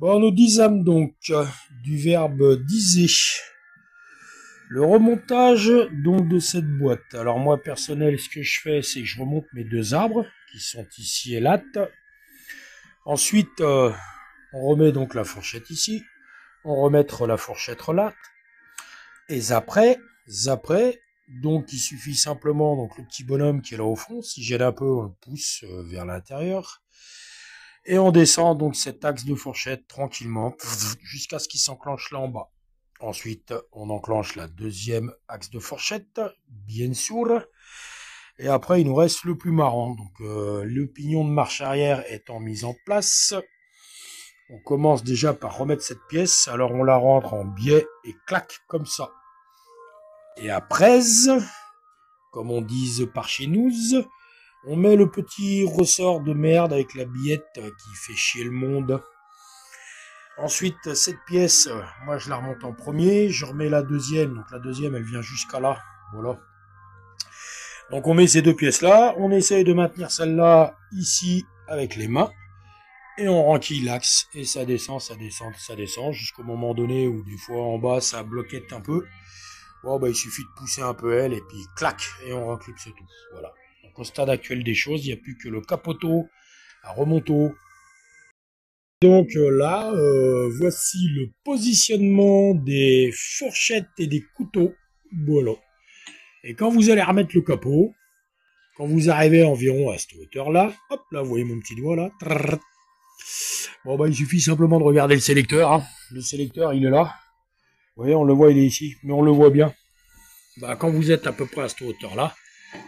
Bon, nous disons donc du verbe diser. Le remontage donc de cette boîte. Alors moi personnel, ce que je fais, c'est que je remonte mes deux arbres qui sont ici et là. Ensuite, on remet donc la fourchette ici. On remet la fourchette là. Et après, donc il suffit simplement donc le petit bonhomme qui est là au fond. Si j'aide un peu, on le pousse vers l'intérieur. Et on descend donc cet axe de fourchette tranquillement jusqu'à ce qu'il s'enclenche là en bas. Ensuite, on enclenche la deuxième axe de fourchette, bien sûr. Et après, il nous reste le plus marrant. Donc, le pignon de marche arrière étant mis en place, on commence déjà par remettre cette pièce. Alors, on la rentre en biais et clac, comme ça. Et après, comme on dit par chez nous, on met le petit ressort de merde avec la billette qui fait chier le monde. Ensuite, cette pièce, moi je la remonte en premier, je remets la deuxième, donc la deuxième elle vient jusqu'à là, voilà. Donc on met ces deux pièces là, on essaye de maintenir celle-là ici avec les mains, et on renquille l'axe, et ça descend, jusqu'au moment donné où des fois en bas ça bloquette un peu. Bon bah il suffit de pousser un peu elle, et puis clac, et on reclipse tout, voilà. Donc au stade actuel des choses, il n'y a plus que le capoteau à remonter. Donc là, voici le positionnement des fourchettes et des couteaux. Voilà. Et quand vous allez remettre le capot, quand vous arrivez environ à cette hauteur-là, hop, là, vous voyez mon petit doigt là. Bon, bah, il suffit simplement de regarder le sélecteur. Hein. Le sélecteur, il est là. Vous voyez, on le voit, il est ici, mais on le voit bien. Bah, quand vous êtes à peu près à cette hauteur-là,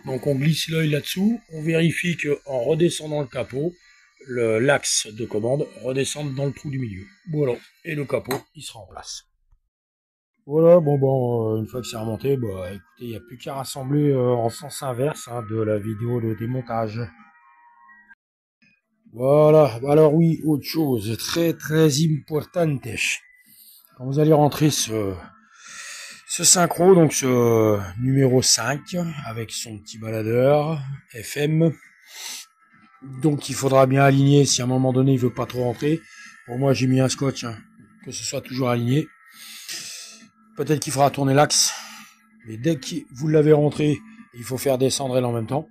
donc on glisse l'œil là-dessous, on vérifie qu'en redescendant le capot, l'axe de commande redescende dans le trou du milieu. Voilà. Et le capot, il sera en place. Voilà, bon, une fois que c'est remonté, bah, écoutez, il n'y a plus qu'à rassembler en sens inverse hein, de la vidéo de démontage. Voilà, alors oui, autre chose très très importante. Quand vous allez rentrer ce synchro, donc ce numéro 5, avec son petit baladeur FM, donc il faudra bien aligner si à un moment donné il veut pas trop rentrer. Bon, moi j'ai mis un scotch, hein, que ce soit toujours aligné. Peut-être qu'il fera tourner l'axe, mais dès que vous l'avez rentré, il faut faire descendre elle en même temps.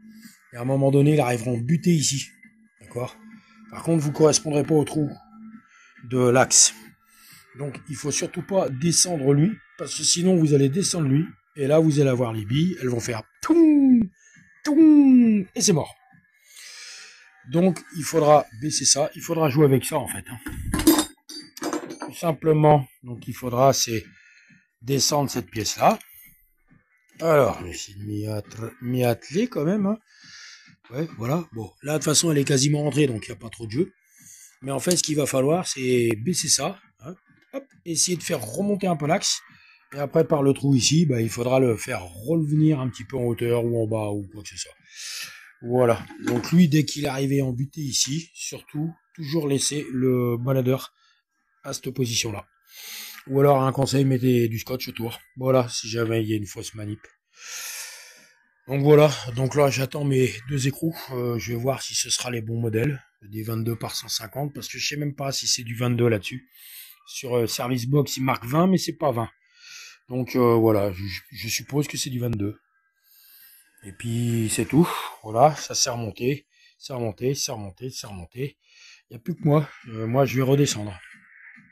Et à un moment donné, ils arriveront buter ici. D'accord? Par contre, vous ne correspondrez pas au trou de l'axe. Donc il faut surtout pas descendre lui, parce que sinon vous allez descendre lui, et là vous allez avoir les billes, elles vont faire toum, toum, et c'est mort. Donc il faudra baisser ça, il faudra jouer avec ça en fait. Tout simplement, donc il faudra c'est descendre cette pièce là. Alors, je vais essayer de m'y atteler quand même. Hein. Ouais, voilà. Bon, là de toute façon elle est quasiment rentrée, donc il n'y a pas trop de jeu. Mais en fait, ce qu'il va falloir, c'est baisser ça. Hein. Hop, essayer de faire remonter un peu l'axe. Et après, par le trou ici, bah, il faudra le faire revenir un petit peu en hauteur ou en bas ou quoi que ce soit. Voilà. Donc lui, dès qu'il est arrivé en butée ici, surtout, toujours laisser le baladeur à cette position-là. Ou alors, un conseil, mettez du scotch autour. Voilà, si jamais il y a une fausse manip. Donc voilà, donc là j'attends mes deux écrous, je vais voir si ce sera les bons modèles, des 22 par 150, parce que je sais même pas si c'est du 22 là-dessus. Sur Service Box il marque 20, mais c'est pas 20. Donc voilà, je suppose que c'est du 22. Et puis c'est tout, voilà, ça s'est remonté, c'est remonté, c'est remonté, c'est remonté. Il n'y a plus que moi, moi je vais redescendre.